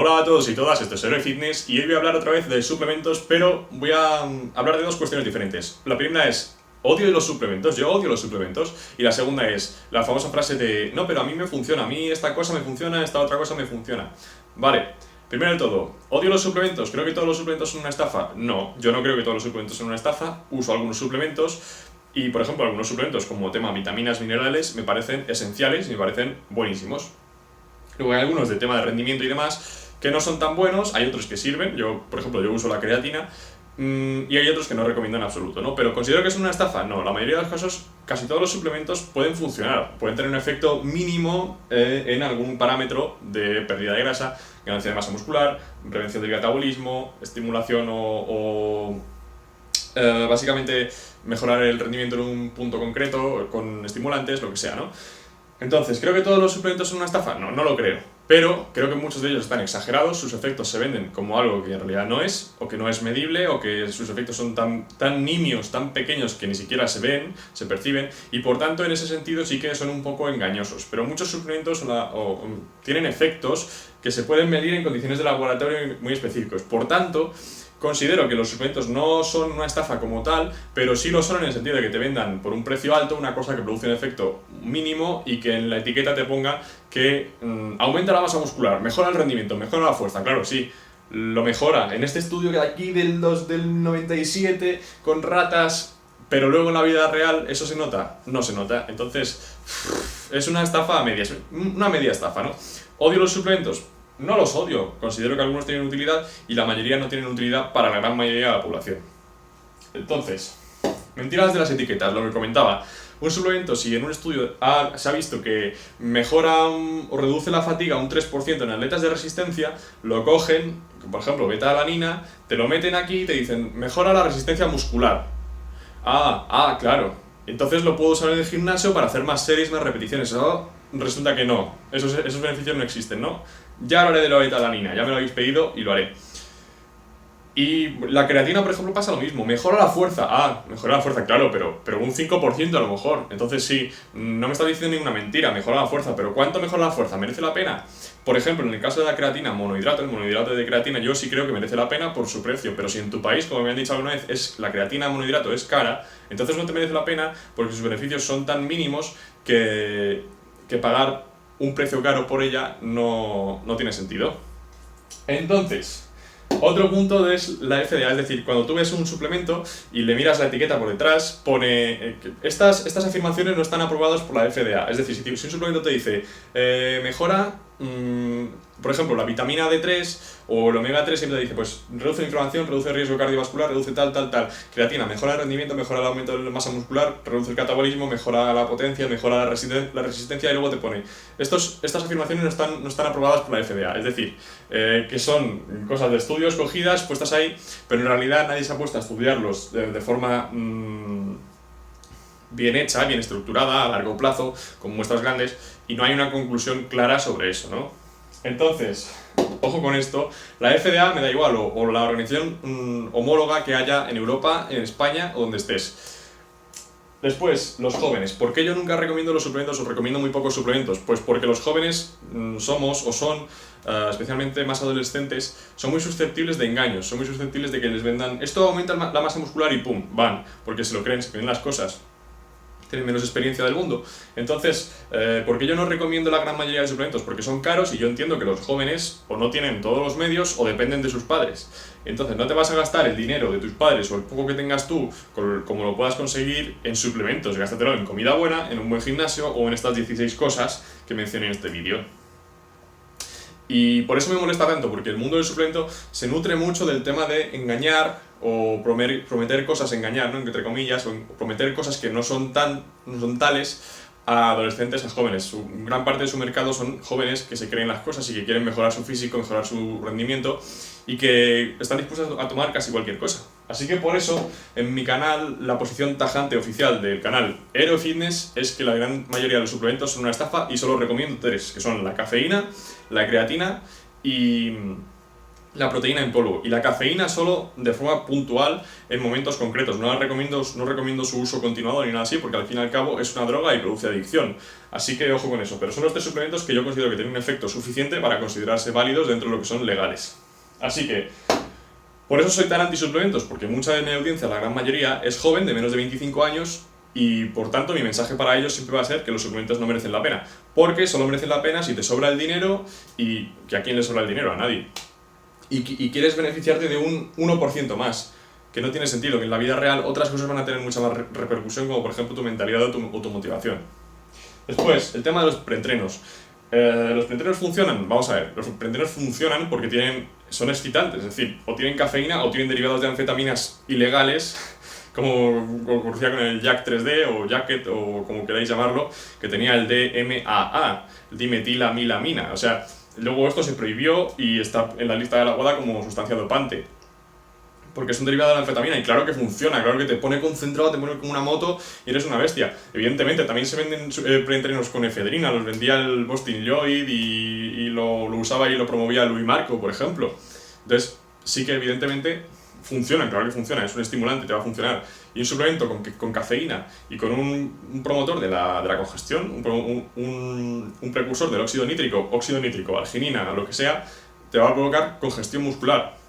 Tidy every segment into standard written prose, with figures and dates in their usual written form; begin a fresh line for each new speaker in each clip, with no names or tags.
Hola a todos y todas, esto es Héroe Fitness y hoy voy a hablar otra vez de suplementos, pero voy a hablar de dos cuestiones diferentes. La primera es, odio los suplementos, yo odio los suplementos, y la segunda es la famosa frase de, no, pero a mí me funciona, a mí esta cosa me funciona, esta otra cosa me funciona. Vale, primero de todo, ¿odio los suplementos? ¿Creo que todos los suplementos son una estafa? No, yo no creo que todos los suplementos son una estafa, uso algunos suplementos y, por ejemplo, algunos suplementos como tema vitaminas, minerales, me parecen esenciales y me parecen buenísimos. Luego hay algunos de tema de rendimiento y demás que no son tan buenos, hay otros que sirven, yo por ejemplo yo uso la creatina y hay otros que no recomiendo en absoluto, ¿no? Pero ¿considero que es una estafa? No, la mayoría de los casos, casi todos los suplementos pueden funcionar, pueden tener un efecto mínimo en algún parámetro de pérdida de grasa, ganancia de masa muscular, prevención del catabolismo, estimulación básicamente mejorar el rendimiento en un punto concreto con estimulantes, lo que sea, ¿no? Entonces, ¿creo que todos los suplementos son una estafa? No, no lo creo. Pero creo que muchos de ellos están exagerados, sus efectos se venden como algo que en realidad no es, o que no es medible, o que sus efectos son tan nimios, tan pequeños que ni siquiera se ven, se perciben, y por tanto en ese sentido sí que son un poco engañosos. Pero muchos suplementos tienen efectos que se pueden medir en condiciones de laboratorio muy específicos. Por tanto, considero que los suplementos no son una estafa como tal, pero sí lo son en el sentido de que te vendan por un precio alto una cosa que produce un efecto mínimo y que en la etiqueta te ponga que aumenta la masa muscular, mejora el rendimiento, mejora la fuerza. Claro, sí, lo mejora. En este estudio de aquí del 97 con ratas, pero luego en la vida real, ¿eso se nota? No se nota. Entonces, es una estafa a medias, una media estafa, ¿no? ¿Odio los suplementos? No los odio, considero que algunos tienen utilidad y la mayoría no tienen utilidad para la gran mayoría de la población. Entonces, mentiras de las etiquetas, lo que comentaba. Un suplemento, si en un estudio se ha visto que mejora o reduce la fatiga un 3% en atletas de resistencia, lo cogen, por ejemplo, beta-alanina, te lo meten aquí y te dicen, mejora la resistencia muscular. Claro. Entonces lo puedo usar en el gimnasio para hacer más series, más repeticiones. Eso resulta que no. Esos beneficios no existen, ¿no? Ya lo haré de la beta-alanina, ya me lo habéis pedido y lo haré. Y la creatina, por ejemplo, pasa lo mismo. Mejora la fuerza. Mejora la fuerza, claro, pero un 5% a lo mejor. Entonces sí, no me está diciendo ninguna mentira, mejora la fuerza. Pero ¿cuánto mejora la fuerza? ¿Merece la pena? Por ejemplo, en el caso de la creatina monohidrato, el monohidrato de creatina yo sí creo que merece la pena por su precio. Pero si en tu país, como me han dicho alguna vez, la creatina monohidrato es cara, entonces no te merece la pena porque sus beneficios son tan mínimos que pagar un precio caro por ella no tiene sentido. Entonces, otro punto es la FDA, es decir, cuando tú ves un suplemento y le miras la etiqueta por detrás, pone que estas afirmaciones no están aprobadas por la FDA. Es decir, si un suplemento te dice mejora, por ejemplo, la vitamina D3 o el omega 3, siempre te dice, pues reduce la inflamación, reduce el riesgo cardiovascular, reduce tal. Creatina, mejora el rendimiento, mejora el aumento de la masa muscular, reduce el catabolismo, mejora la potencia, mejora la resistencia y luego te pone, estas afirmaciones no están aprobadas por la FDA. Es decir, que son cosas de estudio escogidas, puestas ahí, pero en realidad nadie se ha puesto a estudiarlos de forma bien hecha, bien estructurada, a largo plazo, con muestras grandes, y no hay una conclusión clara sobre eso, ¿no? Entonces, ojo con esto, la FDA me da igual, o la organización homóloga que haya en Europa, en España o donde estés. Después, los jóvenes. ¿Por qué yo nunca recomiendo los suplementos o recomiendo muy pocos suplementos? Pues porque los jóvenes somos o son, especialmente más adolescentes, son muy susceptibles de engaños, son muy susceptibles de que les vendan esto aumenta la masa muscular y pum, van, porque se lo creen, se creen las cosas. Tienen menos experiencia del mundo. Entonces, ¿por qué yo no recomiendo la gran mayoría de suplementos? Porque son caros y yo entiendo que los jóvenes o no tienen todos los medios o dependen de sus padres. Entonces, no te vas a gastar el dinero de tus padres o el poco que tengas tú, como lo puedas conseguir, en suplementos. Gástatelo en comida buena, en un buen gimnasio o en estas 16 cosas que mencioné en este vídeo. Y por eso me molesta tanto, porque el mundo del suplemento se nutre mucho del tema de engañar o prometer cosas, engañar, ¿no? Entre comillas, o prometer cosas que no son tales a adolescentes, a jóvenes. Gran parte de su mercado son jóvenes que se creen las cosas y que quieren mejorar su físico, mejorar su rendimiento y que están dispuestos a tomar casi cualquier cosa. Así que por eso, en mi canal, la posición tajante oficial del canal Héroe Fitness es que la gran mayoría de los suplementos son una estafa y solo recomiendo 3, que son la cafeína, la creatina y la proteína en polvo y la cafeína solo de forma puntual en momentos concretos. No recomiendo su uso continuado ni nada así, porque al fin y al cabo es una droga y produce adicción. Así que ojo con eso. Pero son los 3 suplementos que yo considero que tienen un efecto suficiente para considerarse válidos dentro de lo que son legales. Así que, por eso soy tan anti-suplementos, porque mucha de mi audiencia, la gran mayoría, es joven, de menos de 25 años, y por tanto mi mensaje para ellos siempre va a ser que los suplementos no merecen la pena. Porque solo merecen la pena si te sobra el dinero, y que ¿a quién le sobra el dinero? A nadie. Y quieres beneficiarte de un 1% más, que no tiene sentido, que en la vida real otras cosas van a tener mucha más repercusión, como por ejemplo tu mentalidad o tu motivación. Después, el tema de los preentrenos. ¿Los preentrenos funcionan? Vamos a ver, los preentrenos funcionan porque son excitantes, es decir, o tienen cafeína o tienen derivados de anfetaminas ilegales, como ocurría con el Jack 3D o Jacket o como queráis llamarlo, que tenía el DMAA, dimetilamina. O sea, luego esto se prohibió y está en la lista de la WADA como sustancia dopante, porque es un derivado de la anfetamina y claro que funciona, claro que te pone concentrado, te pone como una moto y eres una bestia. Evidentemente también se venden preentrenos con efedrina, los vendía el Boston Lloyd y lo usaba y lo promovía Louis Marco, por ejemplo. Entonces sí que evidentemente funcionan, claro que funciona, es un estimulante, te va a funcionar. Y un suplemento con cafeína y con un promotor de la congestión, un precursor del óxido nítrico, arginina, lo que sea, te va a provocar congestión muscular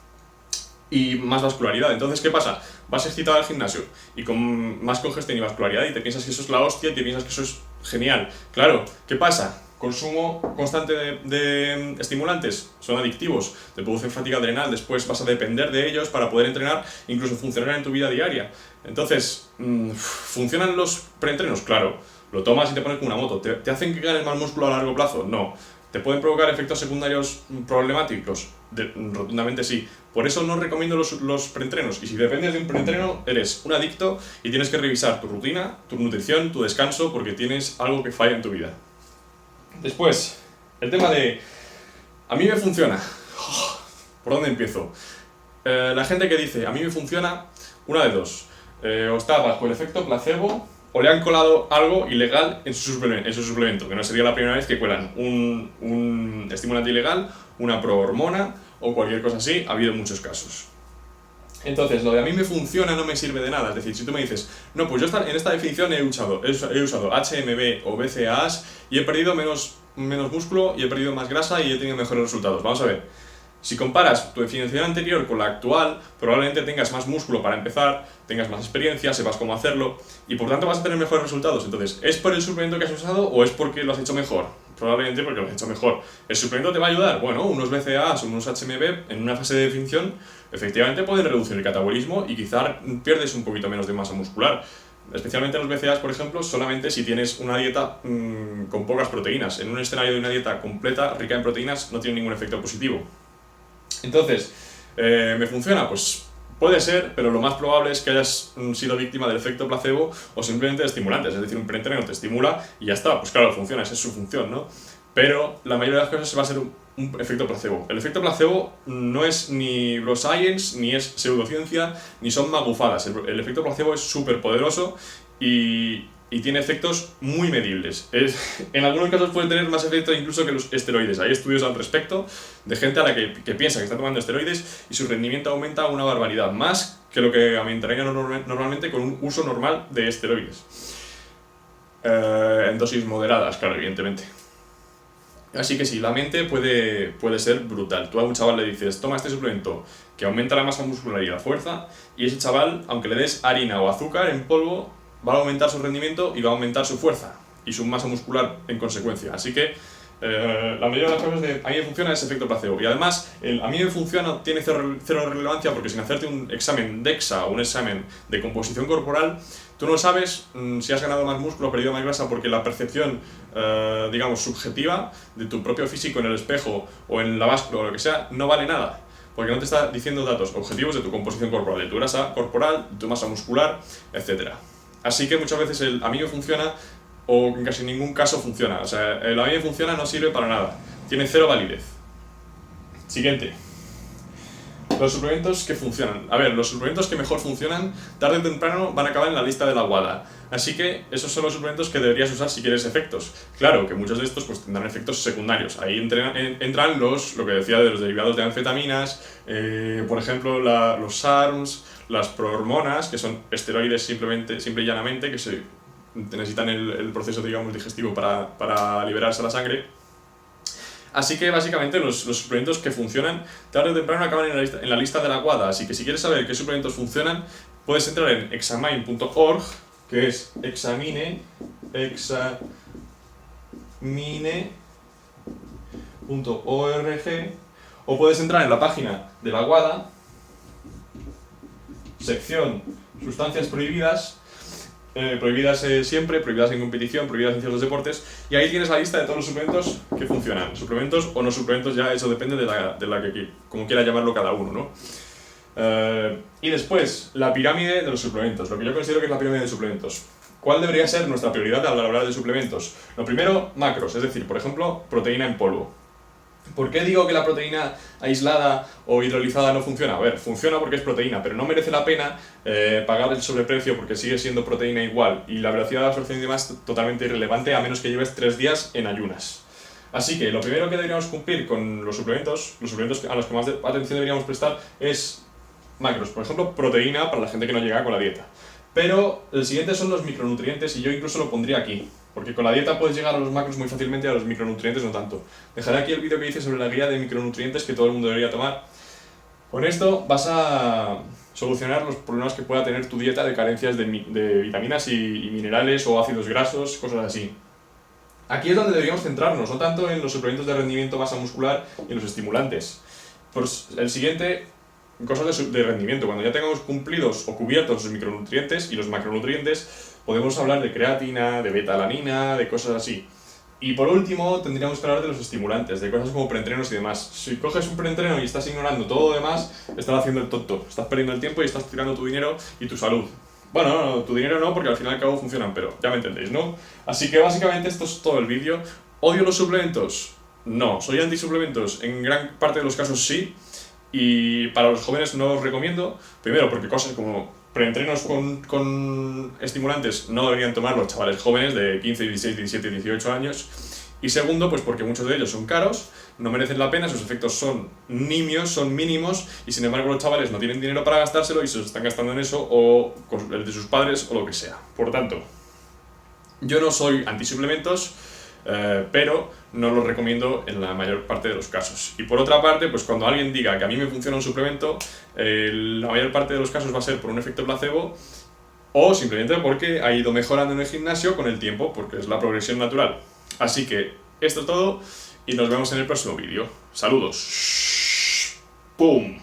y más vascularidad. Entonces, ¿qué pasa? Vas excitado al gimnasio y con más congestión y vascularidad y te piensas que eso es la hostia y te piensas que eso es genial. Claro, ¿qué pasa? Consumo constante de estimulantes son adictivos, te producen fatiga adrenal, después vas a depender de ellos para poder entrenar, incluso funcionar en tu vida diaria. Entonces, ¿funcionan los preentrenos? Claro, lo tomas y te pones como una moto. ¿Te hacen que ganes más músculo a largo plazo? No. ¿Te pueden provocar efectos secundarios problemáticos? Rotundamente sí. Por eso no recomiendo los preentrenos. Y si dependes de un preentreno, eres un adicto y tienes que revisar tu rutina, tu nutrición, tu descanso, porque tienes algo que falla en tu vida. Después, el tema de... A mí me funciona. ¿Por dónde empiezo? La gente que dice, a mí me funciona, una de dos. O está bajo el efecto placebo, o le han colado algo ilegal en su suplemento, que no sería la primera vez que cuelan un estimulante ilegal, una prohormona o cualquier cosa así, ha habido muchos casos. Entonces, lo de a mí me funciona no me sirve de nada. Es decir, si tú me dices, no, pues yo en esta definición he usado HMB o BCAAs y he perdido menos músculo y he perdido más grasa y he tenido mejores resultados. Vamos a ver. Si comparas tu definición anterior con la actual, probablemente tengas más músculo para empezar, tengas más experiencia, sepas cómo hacerlo y por tanto vas a tener mejores resultados. Entonces, ¿es por el suplemento que has usado o es porque lo has hecho mejor? Probablemente porque lo has hecho mejor. ¿El suplemento te va a ayudar? Bueno, unos BCAAs o unos HMB en una fase de definición efectivamente pueden reducir el catabolismo y quizá pierdes un poquito menos de masa muscular. Especialmente los BCAAs, por ejemplo, solamente si tienes una dieta con pocas proteínas. En un escenario de una dieta completa, rica en proteínas, no tiene ningún efecto positivo. Entonces, ¿me funciona? Pues puede ser, pero lo más probable es que hayas sido víctima del efecto placebo o simplemente de estimulantes, es decir, un preentreno te estimula y ya está, pues claro, funciona, esa es su función, ¿no? Pero la mayoría de las cosas va a ser un efecto placebo. El efecto placebo no es ni bro science, ni es pseudociencia, ni son magufadas. El efecto placebo es súper poderoso y tiene efectos muy medibles. En algunos casos puede tener más efecto incluso que los esteroides. Hay estudios al respecto de gente a la que piensa que está tomando esteroides y su rendimiento aumenta una barbaridad, más que lo que aumentaría normalmente con un uso normal de esteroides. En dosis moderadas, claro, evidentemente. Así que sí, la mente puede ser brutal. Tú a un chaval le dices, toma este suplemento que aumenta la masa muscular y la fuerza, y ese chaval, aunque le des harina o azúcar en polvo, va a aumentar su rendimiento y va a aumentar su fuerza y su masa muscular en consecuencia. Así que la mayoría de las cosas a mí me funciona es efecto placebo. Y además, a mí me funciona tiene cero relevancia porque sin hacerte un examen DEXA o un examen de composición corporal, tú no sabes si has ganado más músculo o perdido más grasa porque la percepción, digamos, subjetiva de tu propio físico en el espejo o en la báscula o lo que sea, no vale nada. Porque no te está diciendo datos objetivos de tu composición corporal, de tu grasa corporal, de tu masa muscular, etc. Así que muchas veces a mí me funciona o en casi ningún caso funciona. O sea, el a mí me funciona no sirve para nada. Tiene cero validez. Siguiente. los suplementos que funcionan. A ver, los suplementos que mejor funcionan, tarde o temprano van a acabar en la lista de la WADA. Así que esos son los suplementos que deberías usar si quieres efectos. Claro que muchos de estos pues tendrán efectos secundarios. Ahí entran lo que decía de los derivados de anfetaminas, por ejemplo los SARMs, las prohormonas, que son esteroides simple y llanamente, que necesitan el proceso, digamos, digestivo para liberarse a la sangre. Así que básicamente los suplementos que funcionan tarde o temprano acaban en la lista de la WADA. Así que si quieres saber qué suplementos funcionan, puedes entrar en examine.org, que es examine.org, o puedes entrar en la página de la WADA, sección sustancias prohibidas, prohibidas siempre, prohibidas en competición, prohibidas en ciertos deportes, y ahí tienes la lista de todos los suplementos que funcionan. Suplementos o no suplementos, ya eso depende de la que como quiera llamarlo cada uno, ¿no? Y después, la pirámide de los suplementos, lo que yo considero que es la pirámide de suplementos. ¿Cuál debería ser nuestra prioridad al hablar de suplementos? Lo primero, macros, es decir, por ejemplo, proteína en polvo. ¿Por qué digo que la proteína aislada o hidrolizada no funciona? A ver, funciona porque es proteína, pero no merece la pena pagar el sobreprecio porque sigue siendo proteína igual y la velocidad de absorción y demás totalmente irrelevante a menos que lleves 3 días en ayunas. Así que lo primero que deberíamos cumplir con los suplementos a los que más atención deberíamos prestar es macros. Por ejemplo, proteína para la gente que no llega con la dieta. Pero el siguiente son los micronutrientes y yo incluso lo pondría aquí. Porque con la dieta puedes llegar a los macros muy fácilmente y a los micronutrientes no tanto. Dejaré aquí el vídeo que hice sobre la guía de micronutrientes que todo el mundo debería tomar. Con esto vas a solucionar los problemas que pueda tener tu dieta de carencias de vitaminas y minerales o ácidos grasos, cosas así. Aquí es donde deberíamos centrarnos, no tanto en los suplementos de rendimiento, masa muscular y en los estimulantes. Pues el siguiente, cosas de rendimiento. Cuando ya tengamos cumplidos o cubiertos los micronutrientes y los macronutrientes, podemos hablar de creatina, de beta-alanina, de cosas así. Y por último, tendríamos que hablar de los estimulantes, de cosas como preentrenos y demás. Si coges un preentreno y estás ignorando todo lo demás, estás haciendo el tonto. Estás perdiendo el tiempo y estás tirando tu dinero y tu salud. Bueno, no, tu dinero no, porque al final y al cabo funcionan, pero ya me entendéis, ¿no? Así que básicamente esto es todo el vídeo. ¿Odio los suplementos? No. ¿Soy anti-suplementos? En gran parte de los casos sí. Y para los jóvenes no los recomiendo. Primero, porque cosas como preentrenos con estimulantes no deberían tomar los chavales jóvenes de 15, 16, 17, 18 años. Y segundo, pues porque muchos de ellos son caros, no merecen la pena, sus efectos son nimios, son mínimos, y sin embargo los chavales no tienen dinero para gastárselo y se los están gastando en eso o con el de sus padres o lo que sea. Por tanto, yo no soy antisuplementos, pero no los recomiendo en la mayor parte de los casos. Y por otra parte, pues cuando alguien diga que a mí me funciona un suplemento, la mayor parte de los casos va a ser por un efecto placebo o simplemente porque ha ido mejorando en el gimnasio con el tiempo, porque es la progresión natural. Así que esto es todo y nos vemos en el próximo vídeo. Saludos. ¡Pum!